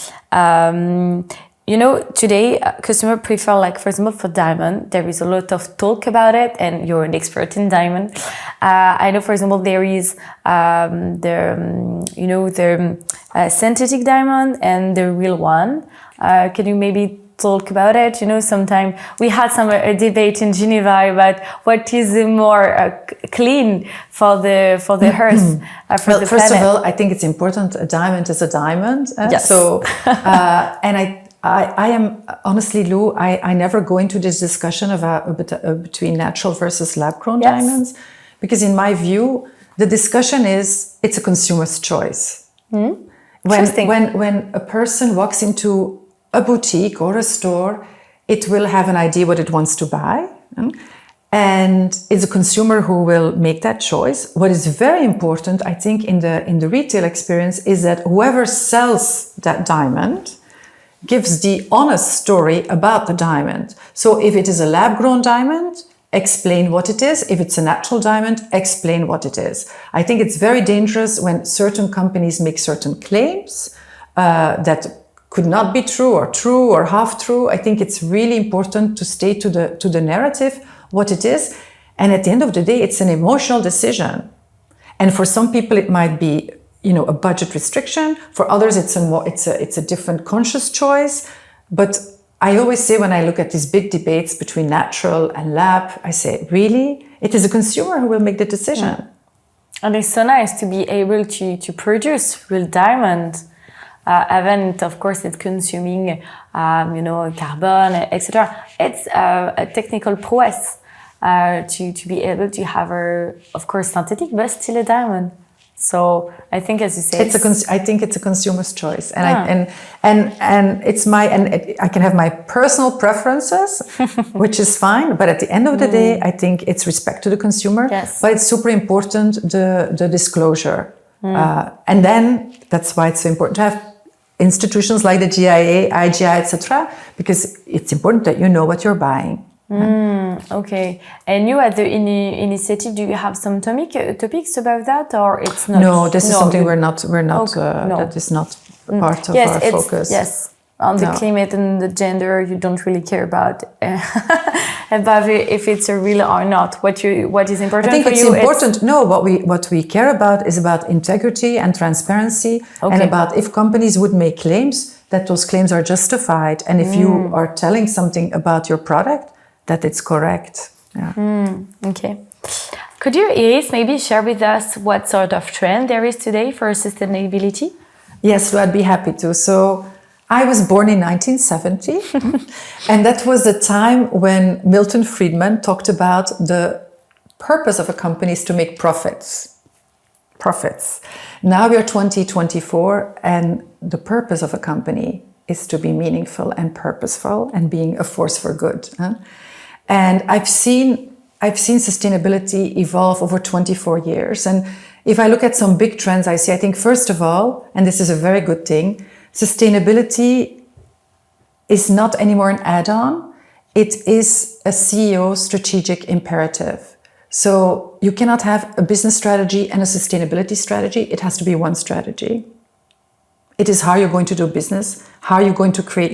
today customer prefer for example for diamond, there is a lot of talk about it, and you're an expert in diamond. I know, for example, there is the synthetic diamond and the real one. Can you maybe talk about it? Sometimes we had a debate in Geneva about what is more clean for the earth, for the planet. First of all, I think it's important. A diamond is a diamond. Yes. So, and I am honestly, Lou, I never go into this discussion between natural versus lab-grown diamonds, because in my view, the discussion is it's a consumer's choice. When a person walks into a boutique or a store, it will have an idea what it wants to buy. And it's a consumer who will make that choice. What is very important, I think, in the retail experience is that whoever sells that diamond gives the honest story about the diamond. So if it is a lab-grown diamond, explain what it is. If it's a natural diamond, explain what it is. I think it's very dangerous when certain companies make certain claims that could not be true or half true. I think it's really important to stay to the narrative, what it is. And at the end of the day, it's an emotional decision. And for some people, it might be, a budget restriction. For others, it's a different conscious choice. But I always say, when I look at these big debates between natural and lab, I say, really, it is a consumer who will make the decision. Mm. And it's so nice to be able to produce real diamond, even of course it's consuming, carbon, etc. It's a technical prowess to be able to have of course synthetic, but still a diamond. So I think, as you say, I think it's a consumer's choice, and I can have my personal preferences, which is fine. But at the end of the day, I think it's respect to the consumer. Yes. But it's super important the disclosure, and then that's why it's so important to have institutions like the GIA, IGI, etc. Because it's important that you know what you're buying. Okay. And you at the initiative, do you have some topics about that, or it's not? No, this is something we're not. Okay. No. That is not part of our focus. Yes, on the climate and the gender, you don't really care about if it's a real or not. What is important? I think for it's you, important. No, what we care about is about integrity and transparency, and about if companies would make claims, that those claims are justified, and if you are telling something about your product, that it's correct. Yeah. Okay. Could you, Iris, maybe share with us what sort of trend there is today for sustainability? Yes, I'd be happy to. So I was born in 1970, and that was the time when Milton Friedman talked about the purpose of a company is to make profits. Now we are 2024, and the purpose of a company is to be meaningful and purposeful and being a force for good. And I've seen sustainability evolve over 24 years. And if I look at some big trends, I think, first of all, and this is a very good thing, sustainability is not anymore an add-on. It is a CEO strategic imperative. So you cannot have a business strategy and a sustainability strategy. It has to be one strategy. It is how you're going to do business, how you're going to create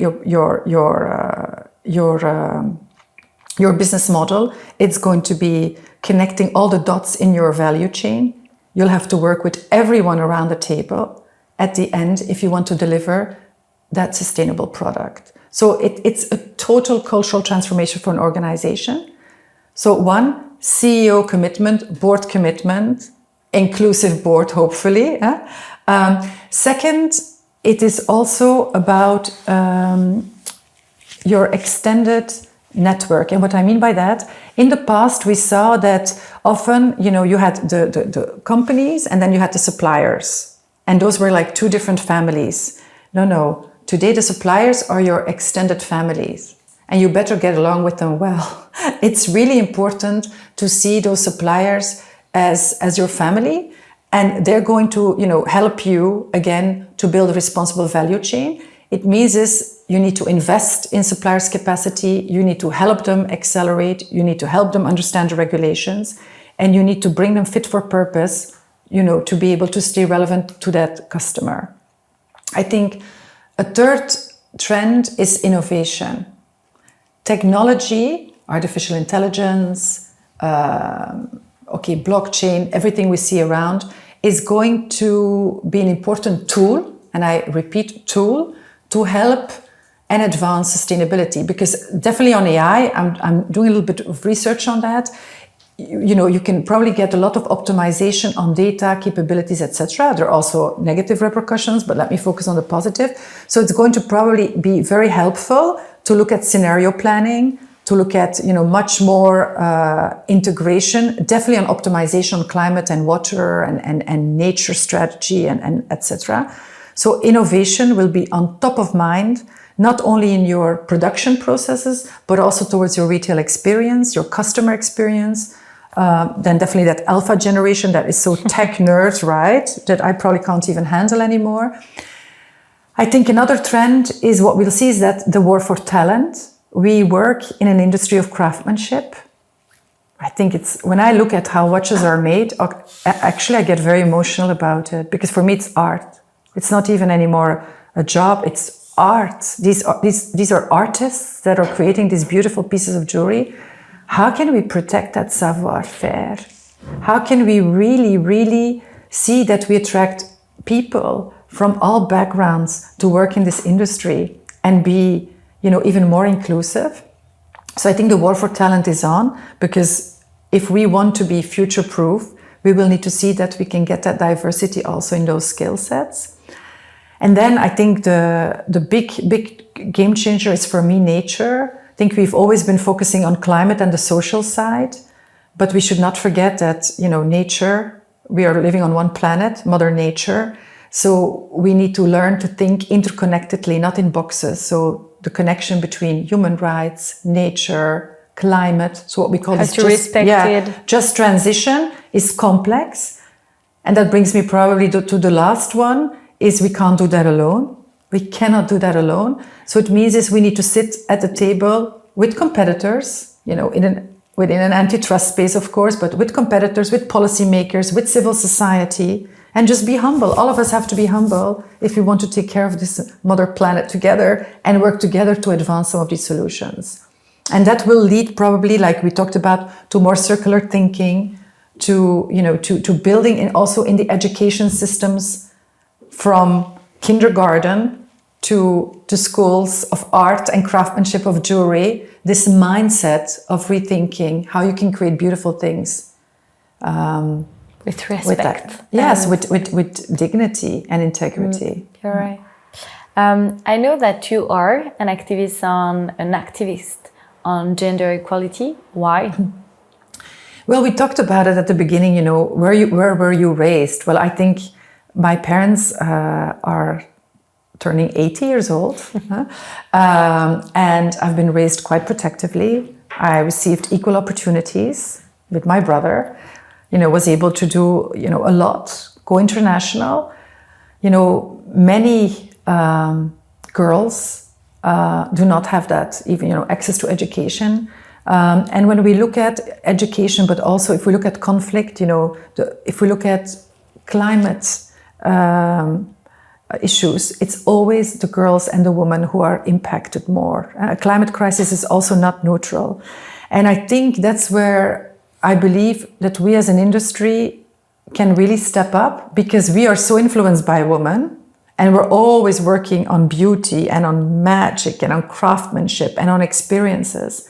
your business model. It's going to be connecting all the dots in your value chain. You'll have to work with everyone around the table at the end if you want to deliver that sustainable product. So it's a total cultural transformation for an organization. So one, CEO commitment, board commitment, inclusive board, hopefully. Second, it is also about your extended network. And what I mean by that, in the past, we saw that often, you had the companies and then you had the suppliers. And those were like two different families. No. Today, the suppliers are your extended families. And you better get along with them well. It's really important to see those suppliers as your family. And they're going to, help you, again, to build a responsible value chain. It means you need to invest in suppliers' capacity, you need to help them accelerate, you need to help them understand the regulations, and you need to bring them fit for purpose, to be able to stay relevant to that customer. I think a third trend is innovation. Technology, artificial intelligence, blockchain, everything we see around is going to be an important tool, and I repeat, tool, to help and advance sustainability. Because definitely on AI, I'm doing a little bit of research on that. You can probably get a lot of optimization on data, capabilities, etc. There are also negative repercussions, but let me focus on the positive. So it's going to probably be very helpful to look at scenario planning, to look at much more integration, definitely on optimization on climate and water and nature strategy and etc. So innovation will be on top of mind, not only in your production processes, but also towards your retail experience, your customer experience. Then definitely that alpha generation that is so tech nerd, right? That I probably can't even handle anymore. I think another trend is what we'll see is that the war for talent. We work in an industry of craftsmanship. I think when I look at how watches are made, actually I get very emotional about it, because for me it's art. It's not even anymore a job, it's art. These are artists that are creating these beautiful pieces of jewelry. how can we protect that savoir-faire? How can we really, really see that we attract people from all backgrounds to work in this industry and be, even more inclusive? So I think the war for talent is on, because if we want to be future-proof, we will need to see that we can get that diversity also in those skill sets. And then I think the big game changer is, for me, nature. I think we've always been focusing on climate and the social side, but we should not forget that, nature, we are living on one planet, Mother Nature. So we need to learn to think interconnectedly, not in boxes. So the connection between human rights, nature, climate, so what we call just transition is complex. And that brings me probably to the last one, is we can't do that alone. We cannot do that alone. So it means is we need to sit at the table with competitors, within an antitrust space, of course, but with competitors, with policymakers, with civil society, and just be humble. All of us have to be humble if we want to take care of this mother planet together and work together to advance some of these solutions. And that will lead probably, like we talked about, to more circular thinking, to building, and also in the education systems from kindergarten to schools of art and craftsmanship of jewelry, this mindset of rethinking how you can create beautiful things. With respect. With dignity and integrity. You're right. I know that you are an activist on gender equality. Why? Well, we talked about it at the beginning, where were you raised? Well, I think my parents are turning 80 years old, and I've been raised quite protectively. I received equal opportunities with my brother, was able to do, a lot, go international. Many girls do not have that, even, access to education. And when we look at education, but also if we look at conflict, if we look at climate issues, it's always the girls and the women who are impacted more. Climate crisis is also not neutral. And I think that's where I believe that we as an industry can really step up, because we are so influenced by women, and we're always working on beauty and on magic and on craftsmanship and on experiences.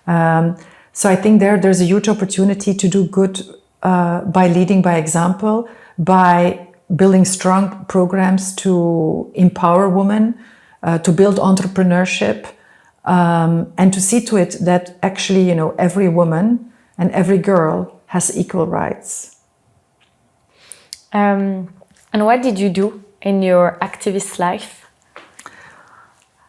So I think there's a huge opportunity to do good by leading by example, by building strong programs to empower women, to build entrepreneurship, and to see to it that actually, every woman and every girl has equal rights. And what did you do in your activist life?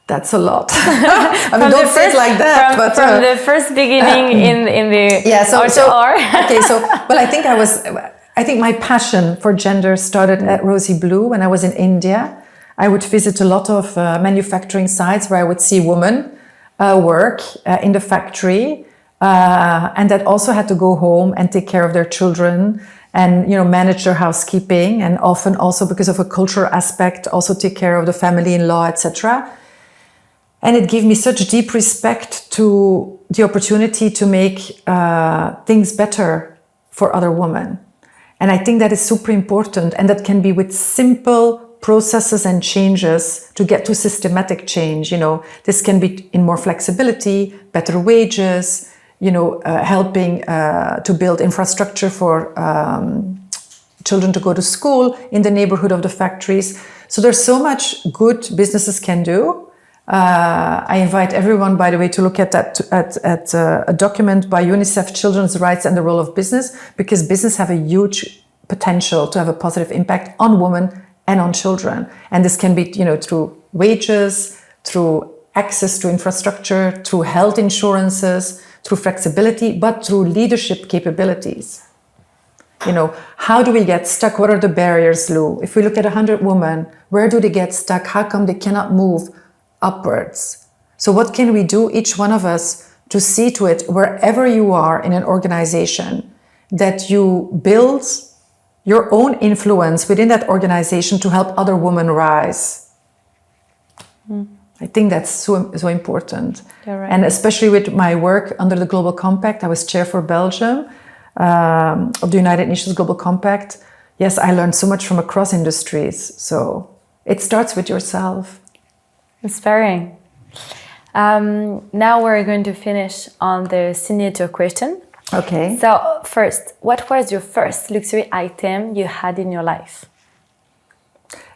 That's a lot. I mean, don't say it like that. From the first beginning in the I think my passion for gender started at Rosy Blue when I was in India. I would visit a lot of manufacturing sites where I would see women work in the factory, and that also had to go home and take care of their children and manage their housekeeping, and often also because of a cultural aspect also take care of the family-in-law, etc. And it gave me such deep respect to the opportunity to make things better for other women. And I think that is super important, and that can be with simple processes and changes to get to systematic change. This can be in more flexibility, better wages, helping to build infrastructure for children to go to school in the neighborhood of the factories. So there's so much good businesses can do. I invite everyone, by the way, to look at a document by UNICEF, Children's Rights and the Role of Business, because business have a huge potential to have a positive impact on women and on children. And this can be, through wages, through access to infrastructure, through health insurances, through flexibility, but through leadership capabilities. How do we get stuck? What are the barriers, Lou? If we look at 100 women, where do they get stuck? How come they cannot move upwards? So what can we do, each one of us, to see to it, wherever you are in an organization, that you build your own influence within that organization to help other women rise? I think that's so important. You're right. And especially with my work under the Global Compact, I was chair for Belgium of the United Nations Global Compact. Yes, I learned so much from across industries. So it starts with yourself. Inspiring. Now we're going to finish on the signature question. Okay. So first, what was your first luxury item you had in your life?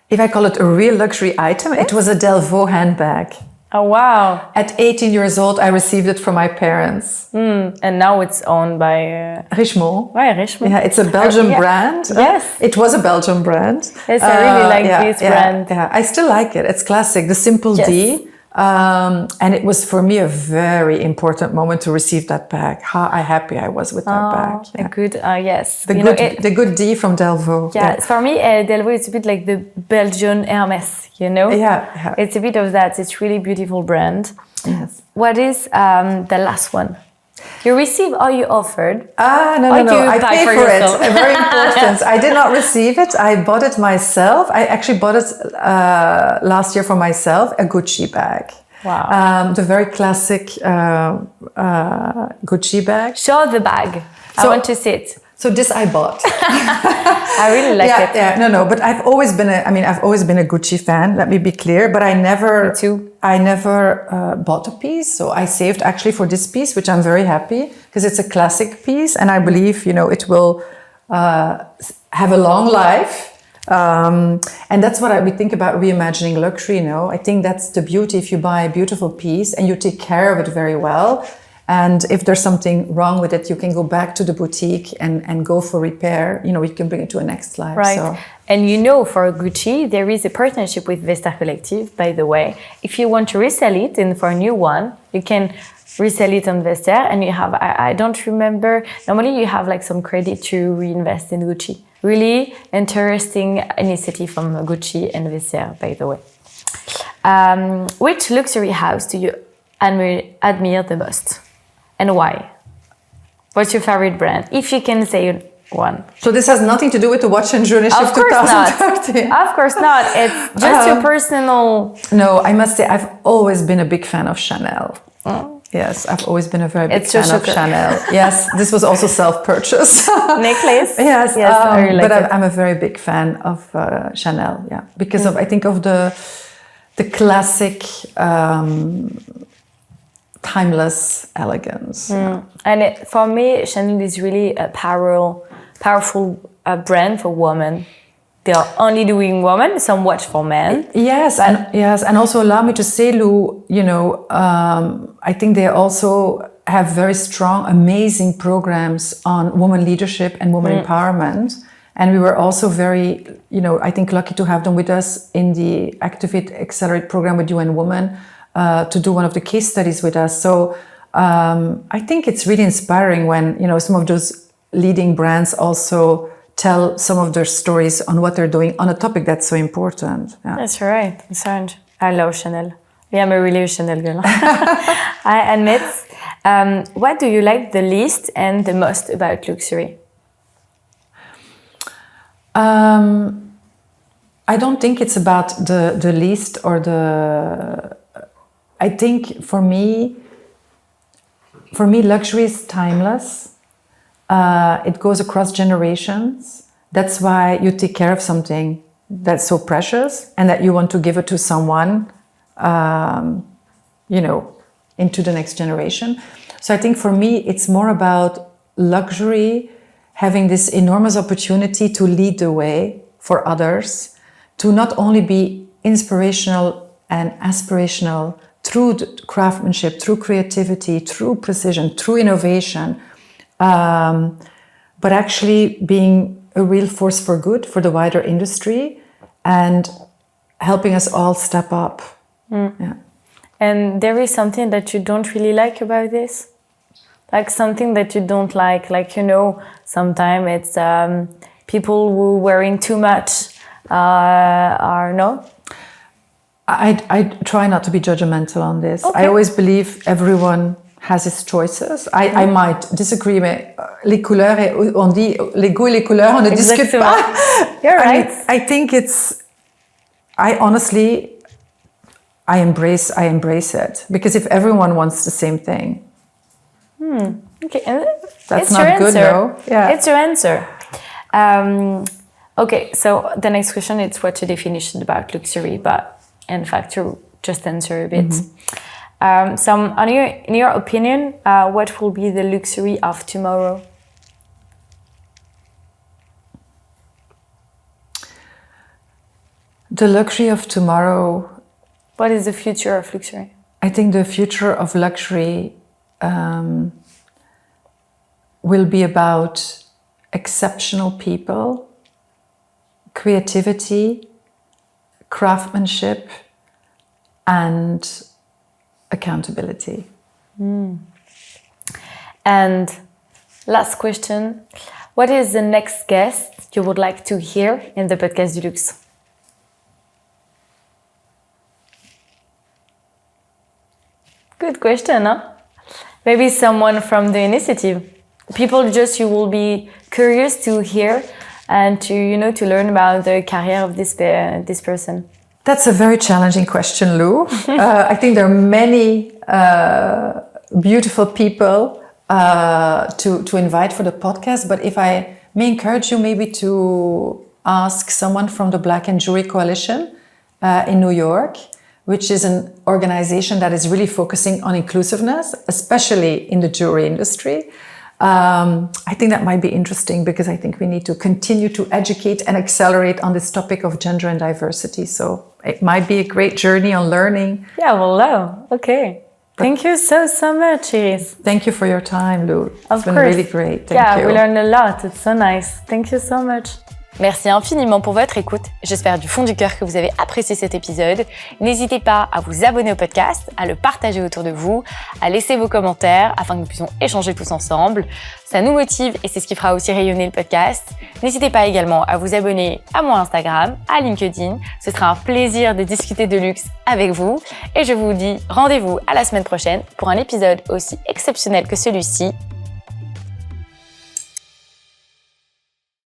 If I call it a real luxury item, it was a Delvaux handbag. Oh, wow. At 18 years old, I received it from my parents. And now it's owned by... Richemont. Ouais, Richemont. Yeah, it's a Belgian brand. Yes. It was a Belgian brand. Yes, I really like this brand. Yeah, I still like it. It's classic, the simple D. And it was for me a very important moment to receive that bag. How happy I was with that bag. Yeah. A good, yes. The good D from Delvaux. Yeah, for me, Delvaux is a bit like the Belgian Hermes, you know? Yeah. It's a bit of that. It's really beautiful brand. Yes. What is the last one? You receive or you offered? No. I paid for it. Very important. I did not receive it. I bought it myself. I actually bought it last year for myself, a Gucci bag. Wow. The very classic Gucci bag. Show the bag. I want to see it. So this I bought. I really like it. Yeah, no. But I've always been a Gucci fan. Let me be clear. But I never. Me too. I never bought a piece. So I saved actually for this piece, which I'm very happy because it's a classic piece, and I believe it will have a long life. And that's what we think about reimagining luxury. I think that's the beauty. If you buy a beautiful piece and you take care of it very well. And if there's something wrong with it, you can go back to the boutique and go for repair. We can bring it to a next life. Right. So. And for Gucci, there is a partnership with Vesta Collective, by the way. If you want to resell it and for a new one, you can resell it on Vesta. And you have, I don't remember, normally you have like some credit to reinvest in Gucci. Really interesting initiative from Gucci and Vesta, by the way. Which luxury house do you admire the most? And why? What's your favorite brand? If you can say one. So this has nothing to do with the Watch and Jewellery Initiative 2030. Of course not. It's just your personal... No, I must say I've always been a big fan of Chanel. Yes, I've always been a very big fan of Chanel. Yes, this was also self-purchase. Necklace? Yes, I really like but I'm a very big fan of Chanel, because of the classic... timeless elegance. And for me, Chanel is really a powerful brand for women. They are only doing women, some watch for men. Yes, and also allow me to say, Lou, I think they also have very strong, amazing programs on women leadership and women empowerment. And we were also very, I think lucky to have them with us in the Activate Accelerate program with UN Women. To do one of the case studies with us. So I think it's really inspiring when, some of those leading brands also tell some of their stories on what they're doing on a topic that's so important. Yeah. That's right. I love Chanel. Yeah, I'm a really Chanel girl. I admit. What do you like the least and the most about luxury? I don't think it's about the least or the... I think for me, luxury is timeless. It goes across generations. That's why you take care of something that's so precious and that you want to give it to someone, into the next generation. So I think for me, it's more about luxury having this enormous opportunity to lead the way for others, to not only be inspirational and aspirational through craftsmanship, through creativity, through precision, through innovation, but actually being a real force for good for the wider industry and helping us all step up. Yeah. And there is something that you don't really like about this? Like something that you don't like sometimes it's people who are wearing too much, or no? I try not to be judgmental on this. Okay. I always believe everyone has his choices. I might disagree, mais les couleurs, on dit les goûts et les couleurs, on ne discute pas. You're right. I think I honestly, I embrace it, because if everyone wants the same thing, Okay, that's it's not your good, answer. no? Yeah. It's your answer. Okay, so the next question is what's your definition about luxury? But in fact, you just answer a bit. So, in your opinion, what will be the luxury of tomorrow? The luxury of tomorrow, What is the future of luxury? I think the future of luxury will be about exceptional people, creativity, craftsmanship, and accountability. And last question, what is the next guest you would like to hear in the podcast du luxe? Good question, huh? Maybe someone from the initiative. People just you will be curious to hear and to learn about the career of this person. That's a very challenging question, Lou. I think there are many beautiful people to invite for the podcast, but if I may encourage you maybe to ask someone from the Black and Jewelry Coalition in New York, which is an organization that is really focusing on inclusiveness, especially in the jewelry industry. I think that might be interesting because I think we need to continue to educate and accelerate on this topic of gender and diversity. So it might be a great journey on learning. Yeah, well, okay. Thank you so much, Iris. Thank you for your time, Lou. Of It's been course. really great. Thank you. Yeah, we learned a lot. It's so nice. Thank you so much. Merci infiniment pour votre écoute. J'espère du fond du cœur que vous avez apprécié cet épisode. N'hésitez pas à vous abonner au podcast, à le partager autour de vous, à laisser vos commentaires afin que nous puissions échanger tous ensemble. Ça nous motive et c'est ce qui fera aussi rayonner le podcast. N'hésitez pas également à vous abonner à mon Instagram, à LinkedIn. Ce sera un plaisir de discuter de luxe avec vous. Et je vous dis rendez-vous à la semaine prochaine pour un épisode aussi exceptionnel que celui-ci.